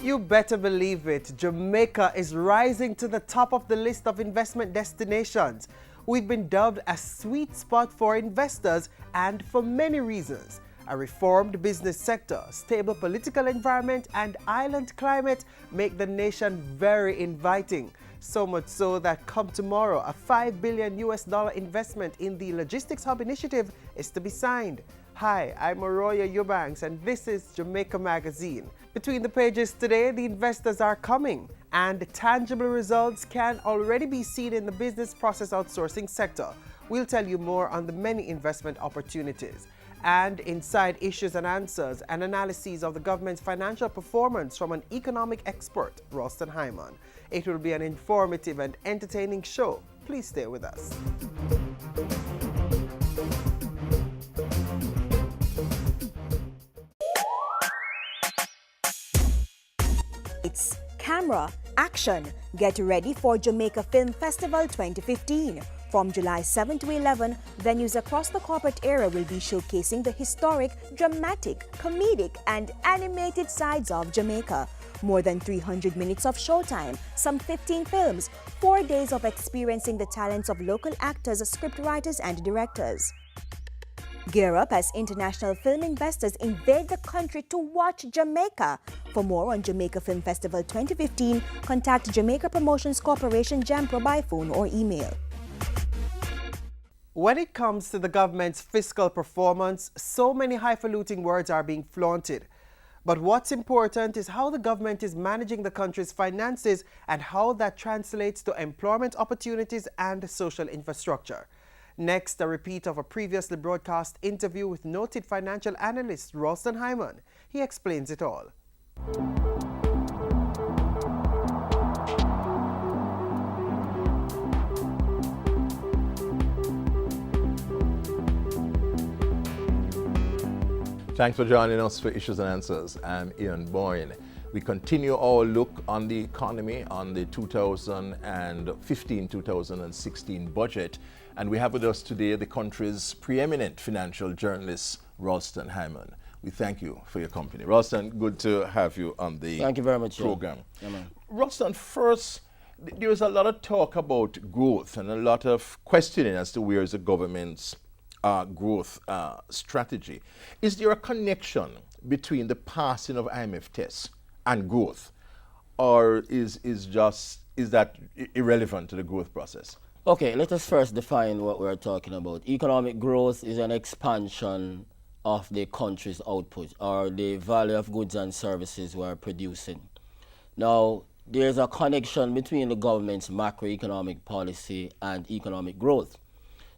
You better believe it, Jamaica is rising to the top of the list of investment destinations. We've been dubbed a sweet spot for investors and for many reasons. A reformed business sector, stable political environment and island climate make the nation very inviting. So much so that come tomorrow, a $5 billion investment in the Logistics Hub initiative is to be signed. Hi, I'm Arroya Eubanks and this is Jamaica Magazine. Between the pages today, the investors are coming and tangible results can already be seen in the business process outsourcing sector. We'll tell you more on the many investment opportunities. And inside Issues and Answers, an analysis of the government's financial performance from an economic expert, Ralston Hyman. It will be an informative and entertaining show. Please stay with us. It's camera, action. Get ready for Jamaica Film Festival 2015. From July 7 to 11, venues across the corporate area will be showcasing the historic, dramatic, comedic, and animated sides of Jamaica. More than 300 minutes of showtime, some 15 films, 4 days of experiencing the talents of local actors, scriptwriters, and directors. Gear up as international film investors invade the country to watch Jamaica. For more on Jamaica Film Festival 2015, contact Jamaica Promotions Corporation JAMPRO by phone or email. When it comes to the government's fiscal performance, so many highfalutin words are being flaunted. But what's important is how the government is managing the country's finances and how that translates to employment opportunities and social infrastructure. Next, a repeat of a previously broadcast interview with noted financial analyst Ralston Hyman. He explains it all. Thanks for joining us for Issues and Answers. I'm Ian Boyne. We continue our look on the economy on the 2015-2016 budget. And we have with us today the country's preeminent financial journalist, Ralston Hyman. We thank you for your company. Ralston, good to have you on the Thank you very much, program. Yeah, man. Ralston, first, there's a lot of talk about growth and a lot of questioning as to where is the government's growth strategy. Is there a connection between the passing of IMF tests and growth, or is that irrelevant to the growth process? Okay, let us first define what we're talking about. Economic growth is an expansion of the country's output or the value of goods and services we're producing. Now, there's a connection between the government's macroeconomic policy and economic growth.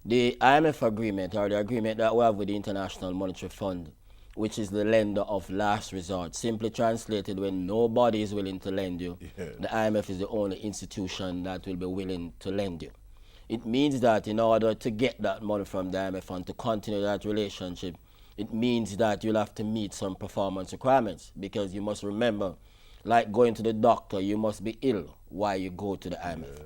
The IMF agreement, or the agreement that we have with the International Monetary Fund, which is the lender of last resort, simply translated, when nobody is willing to lend you, the IMF is the only institution that will be willing to lend you. It means that in order to get that money from the IMF and to continue that relationship, it means that you'll have to meet some performance requirements, because you must remember, like going to the doctor, you must be ill while you go to the IMF. Yes.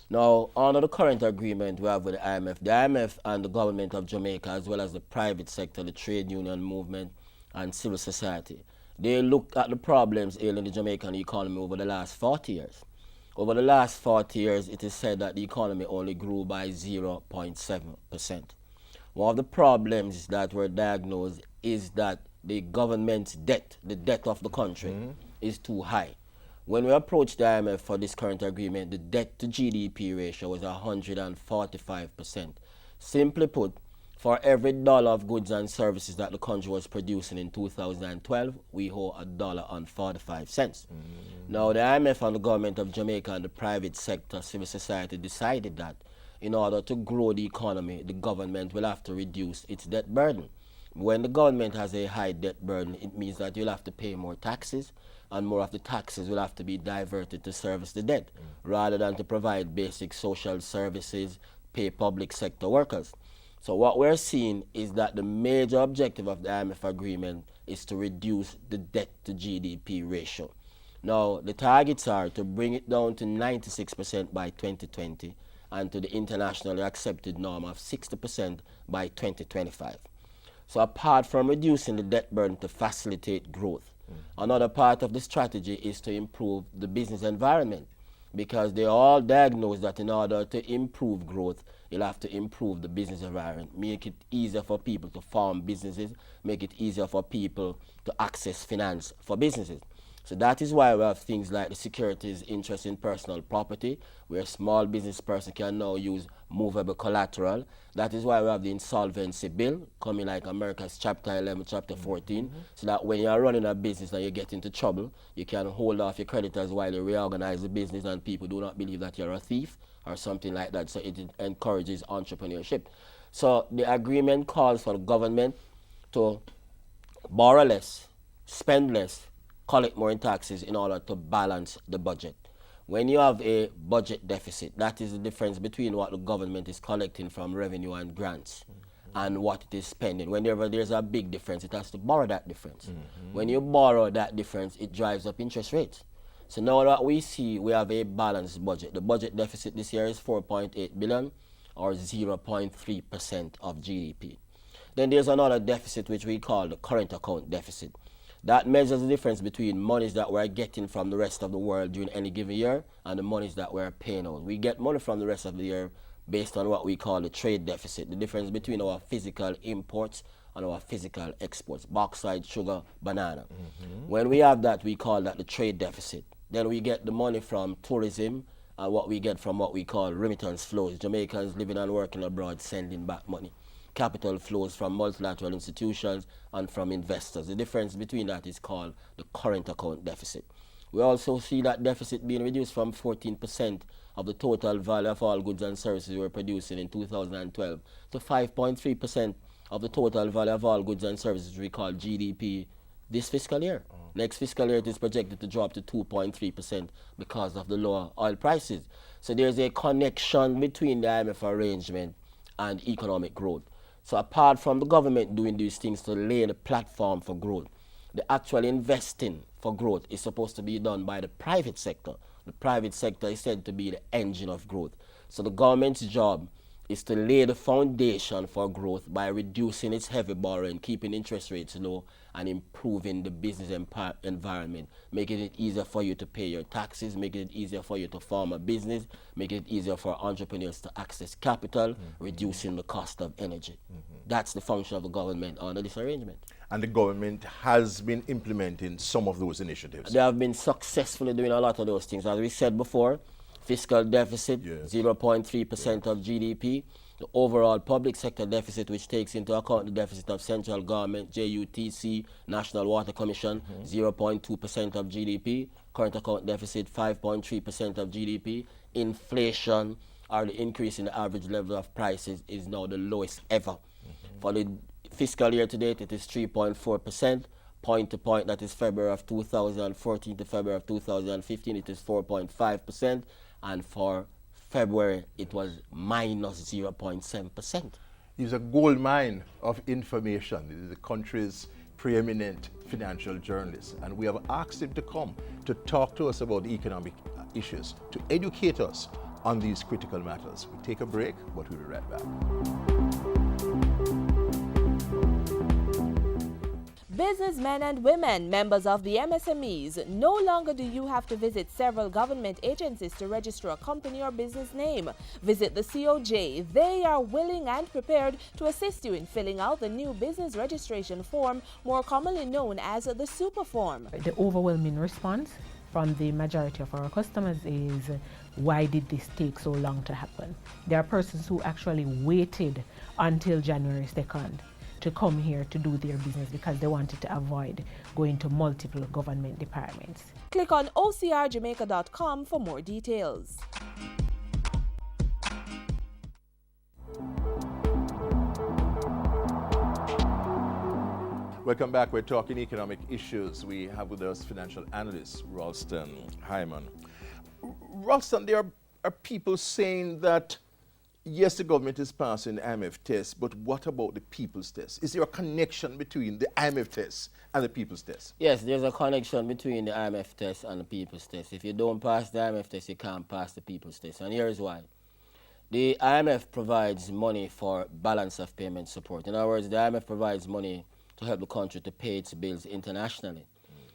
Now, under the current agreement we have with the IMF and the government of Jamaica, as well as the private sector, the trade union movement, and civil society, they looked at the problems ailing the Jamaican economy over the last 40 years. Over the last 40 years, it is said that the economy only grew by 0.7%. One of the problems that were diagnosed is that the government's debt, the debt of the country, is too high. When we approached the IMF for this current agreement, the debt to GDP ratio was 145%. Simply put, for every dollar of goods and services that the country was producing in 2012, we owe $1.45. Now, the IMF and the government of Jamaica and the private sector, civil society, decided that in order to grow the economy, the government will have to reduce its debt burden. When the government has a high debt burden, it means that you'll have to pay more taxes, and more of the taxes will have to be diverted to service the debt, rather than to provide basic social services, pay public sector workers. So what we're seeing is that the major objective of the IMF agreement is to reduce the debt to GDP ratio. Now, the targets are to bring it down to 96% by 2020 and to the internationally accepted norm of 60% by 2025. So apart from reducing the debt burden to facilitate growth, Another part of the strategy is to improve the business environment, because they all diagnose that in order to improve growth, you'll have to improve the business environment, make it easier for people to form businesses, make it easier for people to access finance for businesses. So that is why we have things like the securities interest in personal property, where a small business person can now use movable collateral. That is why we have the insolvency bill coming, like America's Chapter 11, Chapter 14, so that when you're running a business and you get into trouble, you can hold off your creditors while you reorganize the business, and people do not believe that you're a thief or something like that. So it encourages entrepreneurship. So the agreement calls for the government to borrow less, spend less, collect more in taxes in order to balance the budget. When you have a budget deficit, that is the difference between what the government is collecting from revenue and grants and what it is spending. Whenever there's a big difference, it has to borrow that difference. When you borrow that difference, it drives up interest rates. So now that we see we have a balanced budget. The budget deficit this year is 4.8 billion, or 0.3% of GDP. Then there's another deficit which we call the current account deficit. That measures the difference between monies that we're getting from the rest of the world during any given year and the monies that we're paying out. We get money from the rest of the year based on what we call the trade deficit, the difference between our physical imports and our physical exports, bauxite, sugar, banana. When we have that, we call that the trade deficit. Then we get the money from tourism and what we get from what we call remittance flows, Jamaicans living and working abroad sending back money. Capital flows from multilateral institutions and from investors. The difference between that is called the current account deficit. We also see that deficit being reduced from 14% of the total value of all goods and services we were producing in 2012 to 5.3% of the total value of all goods and services we call GDP this fiscal year. Next fiscal year, it is projected to drop to 2.3% because of the lower oil prices. So there's a connection between the IMF arrangement and economic growth. So apart from the government doing these things to lay the platform for growth, the actual investing for growth is supposed to be done by the private sector. The private sector is said to be the engine of growth. So the government's job is to lay the foundation for growth by reducing its heavy borrowing, keeping interest rates low, and improving the business environment, making it easier for you to pay your taxes, making it easier for you to form a business, making it easier for entrepreneurs to access capital, reducing the cost of energy. That's the function of the government under this arrangement. And the government has been implementing some of those initiatives. They have been successfully doing a lot of those things. As we said before, fiscal deficit, 0.3% of GDP. The overall public sector deficit, which takes into account the deficit of central government, JUTC, National Water Commission, 0.2% of GDP. Current account deficit, 5.3% of GDP. Inflation, or the increase in the average level of prices, is now the lowest ever. For the fiscal year to date, it is 3.4%. Point to point, that is February of 2014 to February of 2015, it is 4.5%. And for February, it was minus 0.7%. He's a gold mine of information. He is the country's preeminent financial journalist. And we have asked him to come to talk to us about economic issues, to educate us on these critical matters. We take a break, but we'll be right back. Businessmen and women, members of the MSMEs, no longer do you have to visit several government agencies to register a company or business name. Visit the COJ. They are willing and prepared to assist you in filling out the new business registration form, more commonly known as the super form. The overwhelming response from the majority of our customers is, why did this take so long to happen? There are persons who actually waited until January 2nd to come here to do their business because they wanted to avoid going to multiple government departments. Click on ocrjamaica.com for more details. Welcome back. We're talking economic issues. We have with us financial analyst Ralston Hyman. Ralston, there are people saying that yes, the government is passing the IMF test, but what about the people's test? Is there a connection between the IMF test and the people's test? Yes, there's a connection between the IMF test and the people's test. If you don't pass the IMF test, you can't pass the people's test. And here's why. The IMF provides money for balance of payment support. In other words, the IMF provides money to help the country to pay its bills internationally.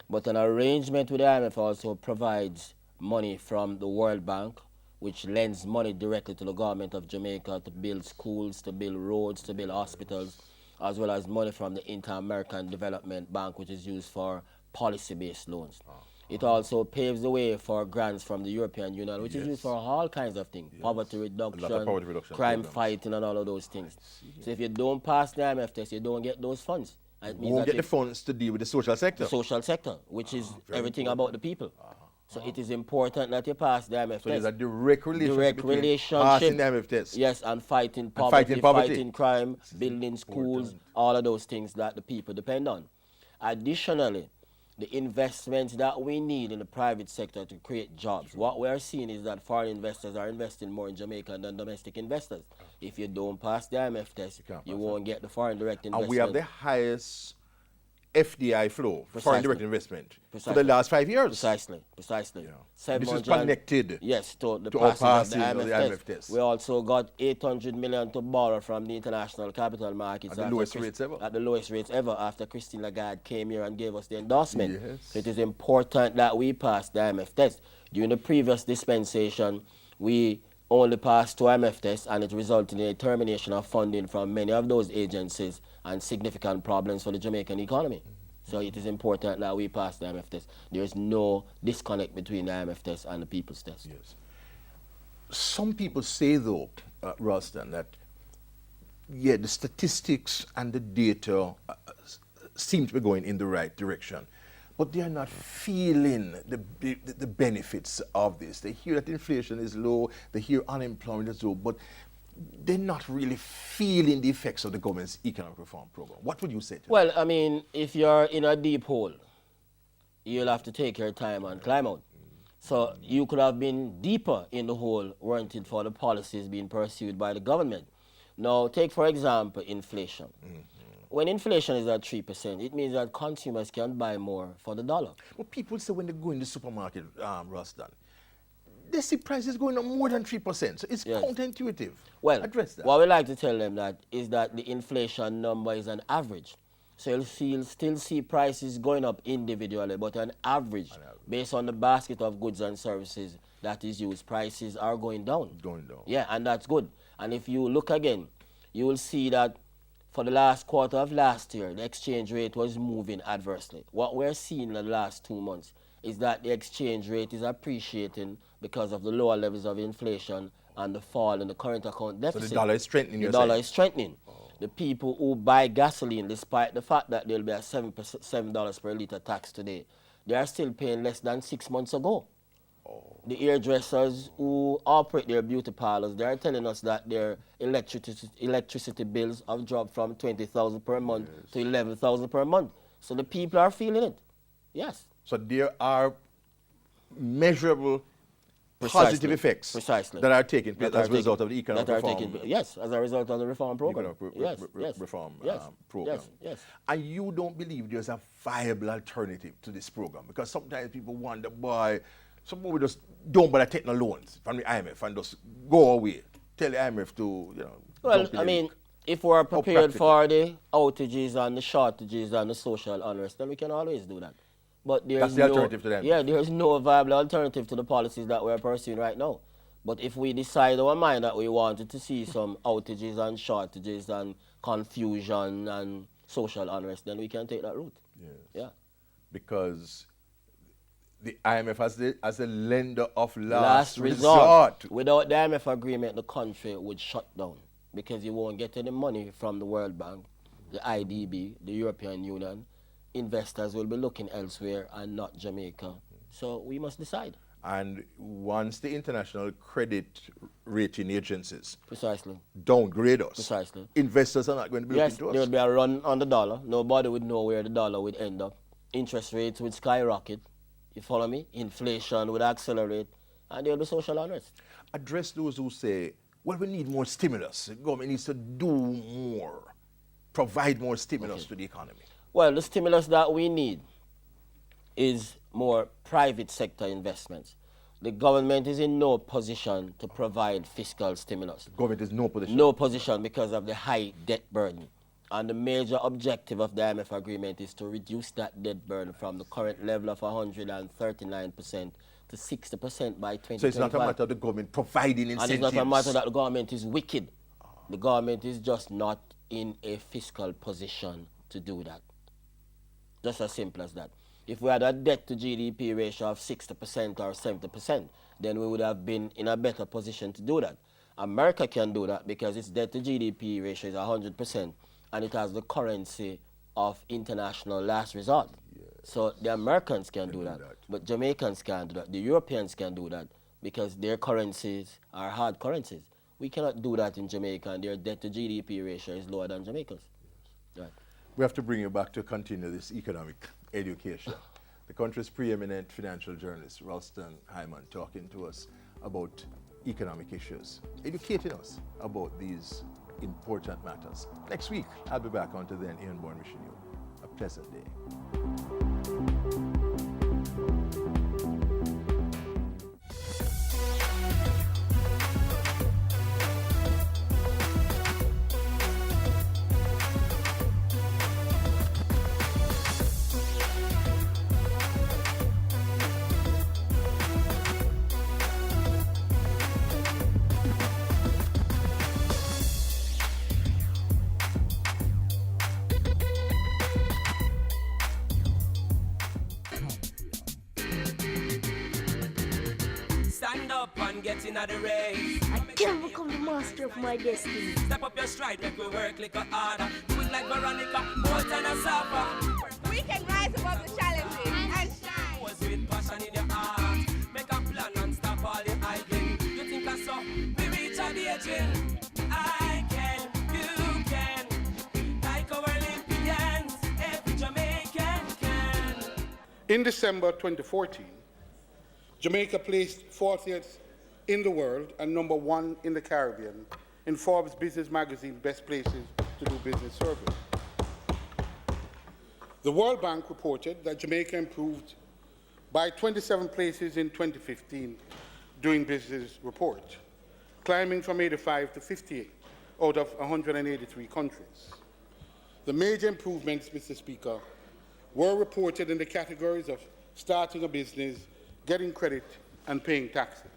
But an arrangement with the IMF also provides money from the World Bank, which lends money directly to the government of Jamaica to build schools, to build roads, to build hospitals, as well as money from the Inter-American Development Bank, which is used for policy-based loans. It also paves the way for grants from the European Union, which is used for all kinds of things, poverty reduction, crime programs. fighting, and all of those things. So if you don't pass the IMF test, you don't get those funds. And it You means won't that get the funds to deal with the social sector. the social sector, which is everything about the people. So Uh-huh. it is important that you pass the IMF So test. there's a direct relationship Direct between relationship. passing the IMF test. Yes, and fighting poverty, poverty. fighting crime, building schools, all of those things that the people depend on. Additionally, the investments that we need in the private sector to create jobs. What we are seeing is that foreign investors are investing more in Jamaica than domestic investors. If you don't pass the IMF test, you won't get the foreign direct investment. And we have the highest FDI flow, foreign direct investment, for Precisely. the last 5 years. Precisely. This is connected yes, to the our passing passing of the IMF test. We also got 800 million to borrow from the international capital markets At the lowest rates ever. At the lowest rates ever after Christine Lagarde came here and gave us the endorsement. Yes. So it is important that we pass the IMF test. During the previous dispensation, we only passed 2 IMF tests, and it resulted in a termination of funding from many of those agencies and significant problems for the Jamaican economy. So it is important that we pass the IMF test. There is no disconnect between the IMF test and the people's test. Yes. Some people say, though, Ralston, that, yeah, the statistics and the data seem to be going in the right direction, but they are not feeling the benefits of this. They hear that inflation is low, they hear unemployment is low, but they're not really feeling the effects of the government's economic reform program. What would you say to them? Well, I mean, if you're in a deep hole, you'll have to take your time and climb out. So you could have been deeper in the hole weren't it for the policies being pursued by the government. Now, take, for example, inflation. When inflation is at 3%, it means that consumers can buy more for the dollar. Well, people say when they go in the supermarket, Ralston, they see prices going up more than 3%. So it's counterintuitive. Well, address that. what we like to tell them that is that the inflation number is an average. So you'll still see prices going up individually, but on average, based on the basket of goods and services that is used, prices are going down. Going down. Yeah, and that's good. And if you look again, you will see that for the last quarter of last year, the exchange rate was moving adversely. What we're seeing in the last 2 months is that the exchange rate is appreciating because of the lower levels of inflation and the fall in the current account deficit. So the dollar is strengthening, The dollar is strengthening. The people who buy gasoline, despite the fact that there'll be a $7 per litre tax today, they are still paying less than 6 months ago. The hairdressers who operate their beauty parlors, they are telling us that their electricity bills have dropped from 20,000 per month to 11,000 per month. So the people are feeling it. Yes. So there are measurable positive effects that are taking place as a result of the economic reform. Yes, as a result of the reform program. Reform program. Yes. And you don't believe there's a viable alternative to this program? Because sometimes people wonder why some people just don't bother taking loans from the IMF and just go away. Tell the IMF to, Well, I mean, if we're prepared for the outages and the shortages and the social unrest, then we can always do that. But that's the alternative to them. Yeah, there's no viable alternative to the policies that we're pursuing right now. But if we decide our mind that we wanted to see some outages and shortages and confusion and social unrest, then we can take that route. Yes. Yeah. Because the IMF as a lender of Last resort. Without the IMF agreement, the country would shut down because you won't get any money from the World Bank, the IDB, the European Union. Investors will be looking elsewhere and not Jamaica. So we must decide. And once the international credit rating agencies downgrade us, investors are not going to be looking to us. There will be a run on the dollar. Nobody would know where the dollar would end up. Interest rates would skyrocket. You follow me? Inflation would accelerate, and there will be social unrest. Address those who say, well, we need more stimulus. The government needs to do more, provide more stimulus to the economy. Well, the stimulus that we need is more private sector investments. The government is in no position to provide fiscal stimulus. The government is no position? No position because of the high debt burden. And the major objective of the IMF agreement is to reduce that debt burden from the current level of 139% to 60% by 2025. So it's not a matter of the government providing incentives. And it's not a matter that the government is wicked. The government is just not in a fiscal position to do that. Just as simple as that. If we had a debt to GDP ratio of 60% or 70%, then we would have been in a better position to do that. America can do that because its debt to GDP ratio is 100%, and it has the currency of international last resort. Yeah. So the Americans can do that, but Jamaicans can't do that. The Europeans can do that because their currencies are hard currencies. We cannot do that in Jamaica, and their debt to GDP ratio is lower than Jamaica's. Yes. Right. We have to bring you back to continue this economic education. The country's preeminent financial journalist, Ralston Hyman, talking to us about economic issues, educating us about these important matters. Next week, I'll be back. Until then, Ian Bourne wishing you a pleasant day. Stand up and get in the race. I can become the master of my destiny. Step up your stride, make we work like a harder. Do it like Veronica, more than a supper. We can rise above the challenges and shine. Was with passion in your heart. Make a plan and stop all the idling. You think I saw we reach a the aging. I can, you can. Like our Olympians, every Jamaican can. In December 2014, Jamaica placed 40th in the world and number 1 in the Caribbean in Forbes Business Magazine Best Places to Do Business survey. The World Bank reported that Jamaica improved by 27 places in 2015 Doing Business report, climbing from 85 to 58 out of 183 countries. The major improvements, Mr. Speaker, were reported in the categories of starting a business, getting credit, and paying taxes.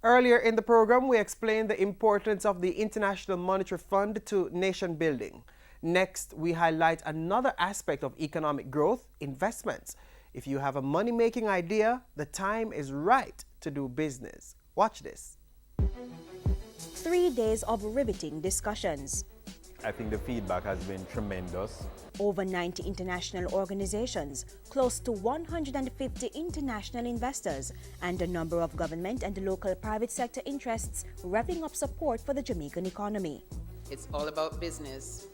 Earlier in the program, we explained the importance of the International Monetary Fund to nation building. Next, we highlight another aspect of economic growth, investments. If you have a money-making idea, the time is right to do business. Watch this. 3 days of riveting discussions. I think the feedback has been tremendous. Over 90 international organizations, close to 150 international investors, and a number of government and local private sector interests revving up support for the Jamaican economy. It's all about business.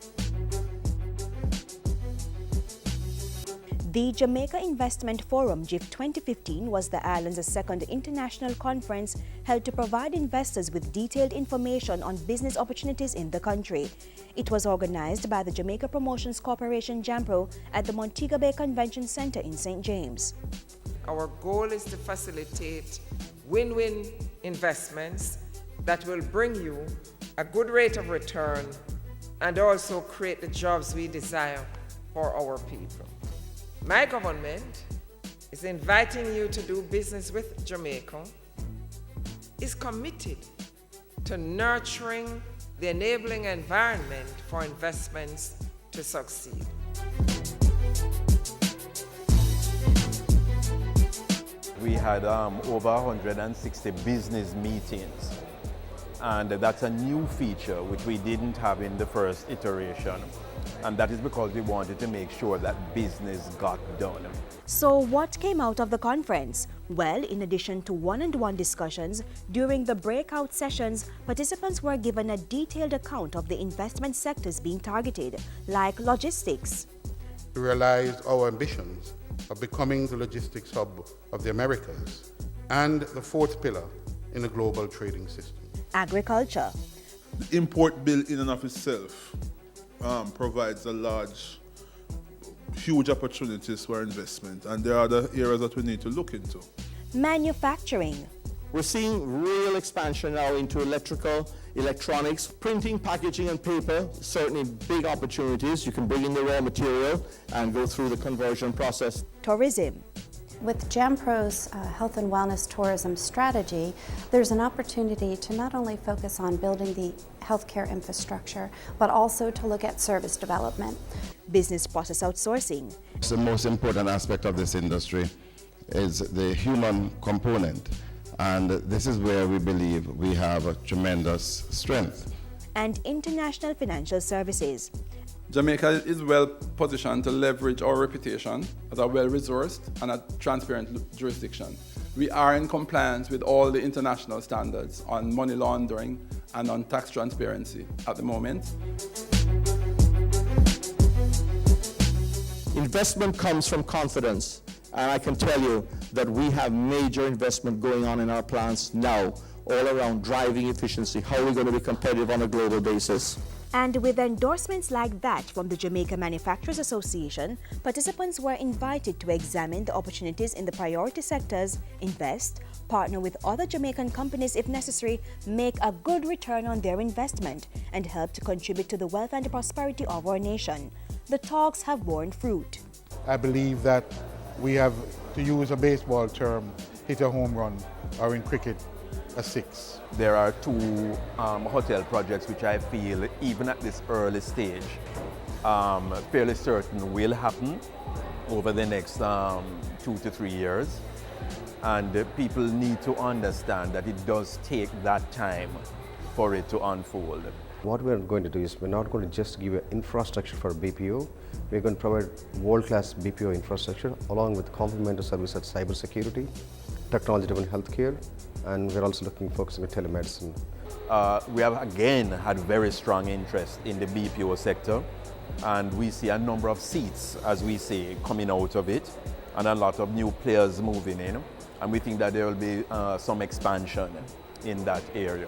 The Jamaica Investment Forum JIF 2015 was the island's second international conference held to provide investors with detailed information on business opportunities in the country. It was organized by the Jamaica Promotions Corporation JAMPRO at the Montego Bay Convention Center in St. James. Our goal is to facilitate win-win investments that will bring you a good rate of return and also create the jobs we desire for our people. My government is inviting you to do business with Jamaica, is committed to nurturing the enabling environment for investments to succeed. We had over 160 business meetings, and that's a new feature which we didn't have in the first iteration, and that is because we wanted to make sure that business got done. So what came out of the conference? Well, in addition to one-on-one discussions, during the breakout sessions, participants were given a detailed account of the investment sectors being targeted, like logistics. We realized our ambitions of becoming the logistics hub of the Americas and the fourth pillar in the global trading system. Agriculture. The import bill in and of itself provides huge opportunities for investment, and there are other areas that we need to look into. Manufacturing. We're seeing real expansion now into electrical, electronics, printing, packaging, and paper. Certainly big opportunities. You can bring in the raw material and go through the conversion process. Tourism. With JAMPRO's health and wellness tourism strategy, there's an opportunity to not only focus on building the healthcare infrastructure, but also to look at service development. Business process outsourcing. The most important aspect of this industry is the human component, and this is where we believe we have a tremendous strength. And international financial services. Jamaica is well positioned to leverage our reputation as a well-resourced and a transparent jurisdiction. We are in compliance with all the international standards on money laundering and on tax transparency at the moment. Investment comes from confidence, and I can tell you that we have major investment going on in our plants now, all around driving efficiency, how we're going to be competitive on a global basis. And with endorsements like that from the Jamaica Manufacturers Association, participants were invited to examine the opportunities in the priority sectors, invest, partner with other Jamaican companies if necessary, make a good return on their investment, and help to contribute to the wealth and the prosperity of our nation. The talks have borne fruit. I believe that we have, to use a baseball term, hit a home run, or in cricket, a six. There are two hotel projects which I feel, even at this early stage, fairly certain will happen over the next 2 to 3 years. And people need to understand that it does take that time for it to unfold. What we're going to do is we're not going to just give an infrastructure for BPO. We're going to provide world-class BPO infrastructure along with complementary services at cybersecurity, technology-driven healthcare, and we're also focusing on telemedicine. We have again had very strong interest in the BPO sector, and we see a number of seats, as we say, coming out of it, and a lot of new players moving in, and we think that there will be some expansion in that area.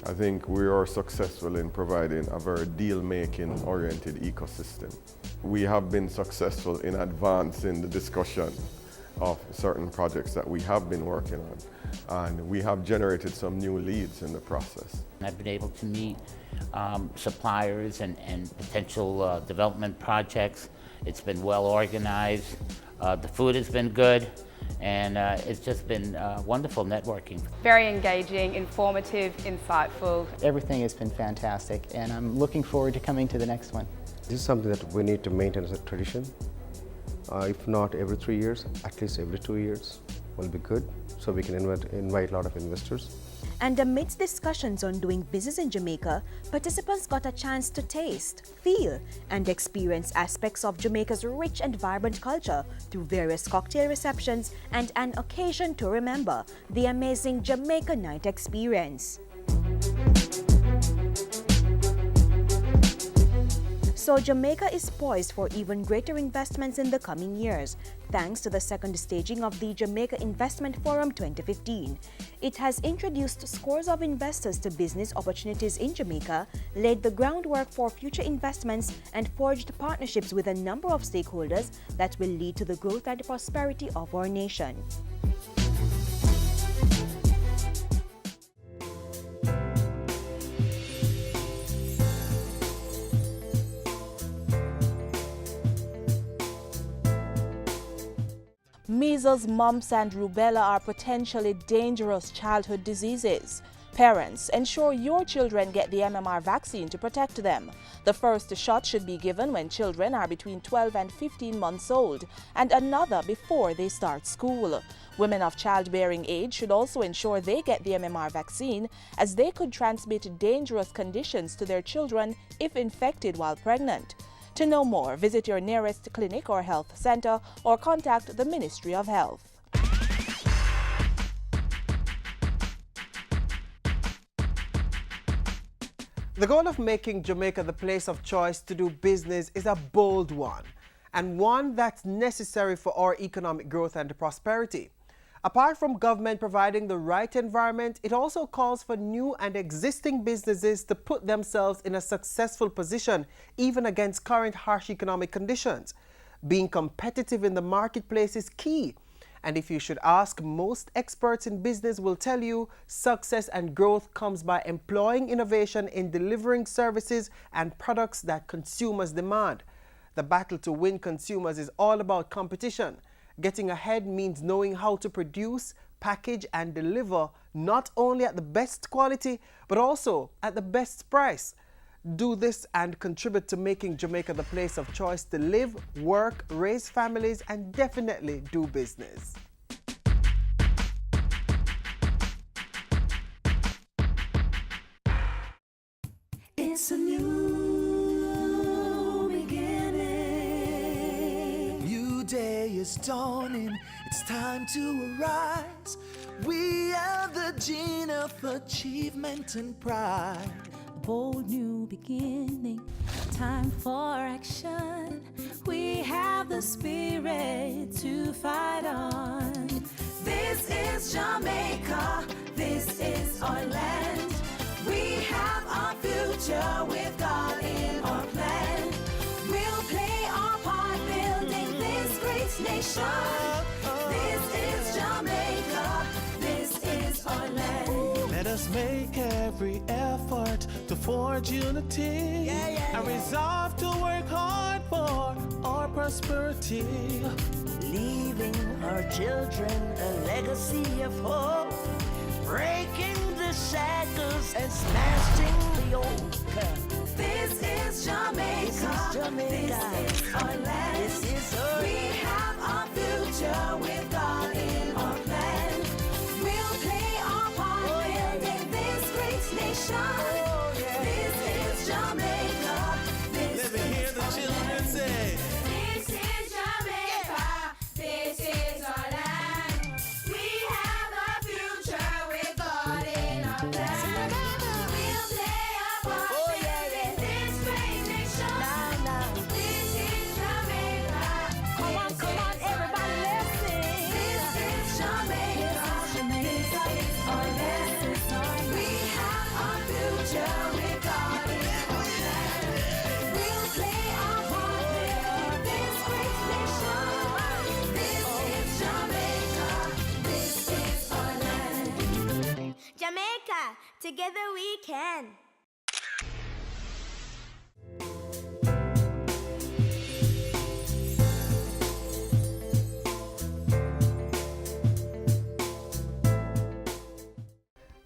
I think we are successful in providing a very deal-making oriented ecosystem. We have been successful in advancing the discussion of certain projects that we have been working on, and we have generated some new leads in the process. I've been able to meet suppliers and potential development projects. It's been well organized. The food has been good, and it's just been wonderful networking. Very engaging, informative, insightful. Everything has been fantastic, and I'm looking forward to coming to the next one. This is something that we need to maintain as a tradition. If not every 3 years, at least every 2 years will be good, so we can invite a lot of investors. And amidst discussions on doing business in Jamaica, participants got a chance to taste, feel, and experience aspects of Jamaica's rich and vibrant culture through various cocktail receptions and an occasion to remember, the amazing Jamaica Night experience. So Jamaica is poised for even greater investments in the coming years, thanks to the second staging of the Jamaica Investment Forum 2015. It has introduced scores of investors to business opportunities in Jamaica, laid the groundwork for future investments, and forged partnerships with a number of stakeholders that will lead to the growth and prosperity of our nation. Measles, mumps, and rubella are potentially dangerous childhood diseases. Parents, ensure your children get the MMR vaccine to protect them. The first shot should be given when children are between 12 and 15 months old, and another before they start school. Women of childbearing age should also ensure they get the MMR vaccine, as they could transmit dangerous conditions to their children if infected while pregnant. To know more, visit your nearest clinic or health center or contact the Ministry of Health. The goal of making Jamaica the place of choice to do business is a bold one, and one that's necessary for our economic growth and prosperity. Apart from government providing the right environment, it also calls for new and existing businesses to put themselves in a successful position, even against current harsh economic conditions. Being competitive in the marketplace is key. And if you should ask, most experts in business will tell you success and growth comes by employing innovation in delivering services and products that consumers demand. The battle to win consumers is all about competition. Getting ahead means knowing how to produce, package, and deliver not only at the best quality, but also at the best price. Do this and contribute to making Jamaica the place of choice to live, work, raise families, and definitely do business. It's a new beginning. New day is dawning. It's time to arise. We have the gene of achievement and pride. A bold new beginning. Time for action. We have the spirit to fight on. This is Jamaica. This is our land. We have our future with God in our plan. We'll play our part building this great nation. This is Jamaica. This is our land. Let us make every effort to forge unity and resolve to work hard for our prosperity. Leaving our children a legacy of hope. Breaking the shackles and smashing the yoke. This is Jamaica. This is our land. We have our future with God in our plan. We'll play our part building this great nation. This is Jamaica. This Let me hear the children say. This is Jamaica. This is our land. We have our future with God in our plan. We'll play our part building this great nation. This is Jamaica. Come on, everybody, let's sing. This is Jamaica. This is our land. We have our future with God in our plan. We'll play our part building this great nation. This is Jamaica. This is our land. Jamaica, together we can.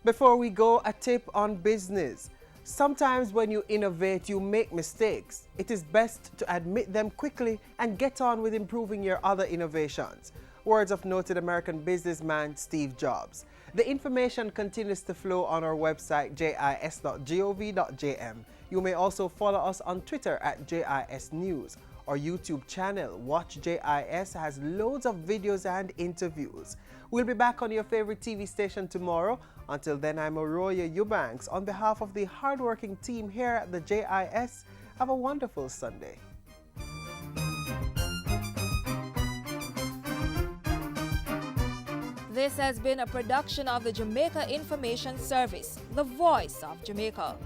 Before we go, a tip on business. Sometimes when you innovate, you make mistakes. It is best to admit them quickly and get on with improving your other innovations. Words of noted American businessman Steve Jobs. The information continues to flow on our website, jis.gov.jm. You may also follow us on Twitter at JIS News. Our YouTube channel, Watch JIS, has loads of videos and interviews. We'll be back on your favorite TV station tomorrow. Until then, I'm Auroya Eubanks. On behalf of the hardworking team here at the JIS, have a wonderful Sunday. This has been a production of the Jamaica Information Service, the voice of Jamaica.